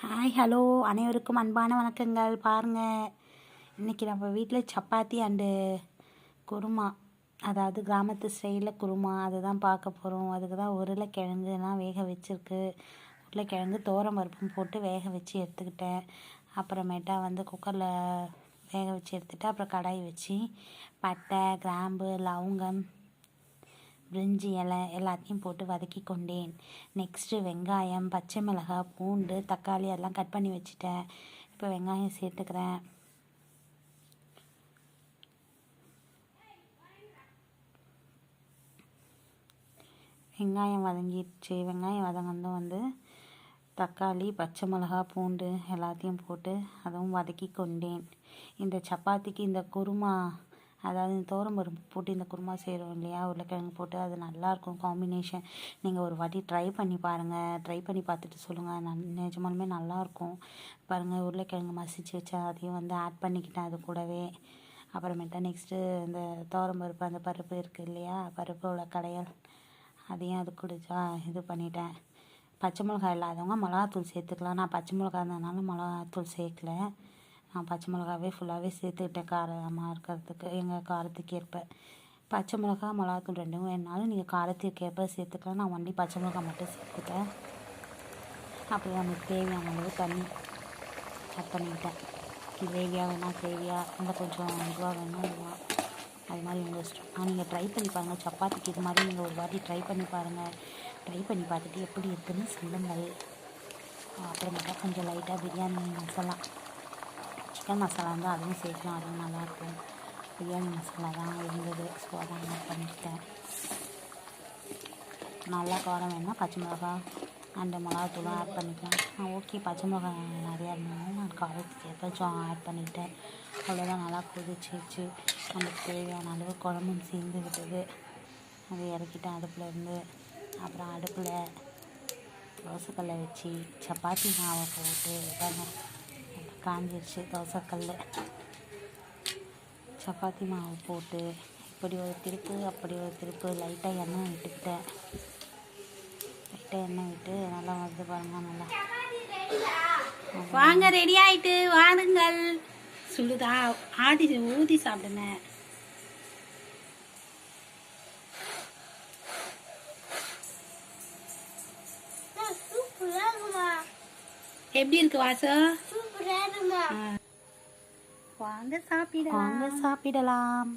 Hi hello அனைவருக்கும் அன்பான வணக்கங்கள். பாருங்கள், இன்றைக்கி நம்ம வீட்டில் சப்பாத்தி அண்டு குருமா, அதாவது கிராமத்து ஸ்டைலில் குருமா, அதுதான் பார்க்க போகிறோம். அதுக்கு தான் உருளைக்கிழங்குலாம் வேக வச்சுருக்கு. உருளைக்கிழங்கு பருப்பும் போட்டு வேக வச்சு எடுத்துக்கிட்டேன். அப்புறமேட்டா குக்கரில் வேக வச்சு எடுத்துகிட்டு அப்புறம் கடாய் வச்சு பட்டை, கிராம்பு, லவங்கம், பிரிஞ்சி இலை எல்லாத்தையும் போட்டு வதக்கி கொண்டேன். நெக்ஸ்ட்டு வெங்காயம், பச்சை மிளகாய், பூண்டு, தக்காளி எல்லாம் கட் பண்ணி வச்சுட்டேன். இப்போ வெங்காயம் சேர்த்துக்கிறேன். வெங்காயம் வதங்கிடுச்சு. வெங்காயம் வதங்கந்தும் தக்காளி, பச்சை மிளகாய், பூண்டு எல்லாத்தையும் போட்டு அதுவும் வதக்கி கொண்டேன். இந்த சப்பாத்திக்கு இந்த குருமா, அதாவது பருப்பு போட்டு இந்த குருமா செய்கிறோம் இல்லையா, உருளைக்கிழங்கு போட்டு, அது நல்லாயிருக்கும் காம்பினேஷன். நீங்கள் ஒரு வாட்டி ட்ரை பண்ணி பாருங்கள். ட்ரை பண்ணி பார்த்துட்டு சொல்லுங்கள். நிஜமாலுமே நல்லாயிருக்கும். பாருங்கள், உருளைக்கிழங்கு மசிச்சு வச்சா அதையும் ஆட் பண்ணிக்கிட்டேன் அது கூடவே. அப்புறமேட்டா நெக்ஸ்ட்டு இந்த பருப்பு, அந்த பருப்பு இருக்குது இல்லையா, பருப்போட கடையல், அதையும் அது குடிச்சா இது பண்ணிட்டேன். பச்சை மிளகாய் இல்லாதவங்க மிளகாத்தூள் சேர்த்துக்கலாம். நான் பச்சை மிளகாய் இருந்ததுனால மிளகாத்தூள் சேர்க்கல. நான் பச்சை மிளகாவே ஃபுல்லாகவே சேர்த்துக்கிட்டேன், காரமாக இருக்கிறதுக்கு, எங்கள் காரத்துக்கு ஏற்ப. பச்சை மிளகா, மிளகாத்தூள் ரெண்டும் வேணுனாலும் நீங்கள் காரத்துக்கு ஏற்ப சேர்த்துக்கலாம். நான் ஒன்லி பச்சை மிளகா மட்டும் சேர்த்துட்டேன். அப்புறம் நமக்கு தேவையான அளவு தண்ணி ஆட் பண்ணிக்கிட்டேன். கிரேவியாக வேணால் கிரேவியாக, இல்லை கொஞ்சம் இதுவாக வேணால் இதுவாக, அது மாதிரி உங்கள் இஷ்டம். நீங்கள் ட்ரை பண்ணி பாருங்கள். சப்பாத்திக்கு இது மாதிரி நீங்கள் ஒரு வாட்டி ட்ரை பண்ணி பாருங்கள். ட்ரை பண்ணி பார்த்துட்டு எப்படி இருக்குதுன்னு சொல்லுங்கள். அப்புறமேட்டா கொஞ்சம் லைட்டாக பிரியாணி மசாலா, சிக்கன் மசாலா இருந்தால் அதுவும் சேர்க்கலாம், அதுவும் நல்லாயிருக்கும். பிரியாணி மசாலா தான் இருந்தது, ஸோ அதான் ஆட் பண்ணிக்கிட்டேன். நல்லா காரம் வேணும்னா பச்சை மிளகா அண்டு மிளகாத்தூளும் ஆட் பண்ணிக்கலாம். ஓகே, பச்சை மிளகா நிறையா இருந்தாலும் நான் காரத்துக்கு ஏதாச்சும் ஆட் பண்ணிவிட்டேன். அவ்வளோதான். நல்லா கொதிச்சிச்சு. நமக்கு தேவையான அளவு குழம்பும் சேர்ந்து விட்டது. அதை இறக்கிட்டேன் அடுப்பில் இருந்து. அப்புறம் அடுப்பில் தோசைக்கல்லை வச்சு சப்பாத்தி மாவை போட்டு காஞ்சிருச்சு. தோசைக்கல், சப்பாத்தி மாவு போட்டு இப்படி ஒரு திருப்பு அப்படி ஒரு திருப்பு, லைட்டாக எண்ணெய் விட்டுக்கிட்டேன். லைட்டாக எண்ணெய் விட்டு நல்லா வருது பாருங்கள். நல்லா வாங்க, ரெடி ஆகிட்டு வாருங்கள். சுடுதா, ஊதி சாப்பிடுங்க. எப்படி இருக்கு வாசம்? வாங்க சாப்பிடலாம்.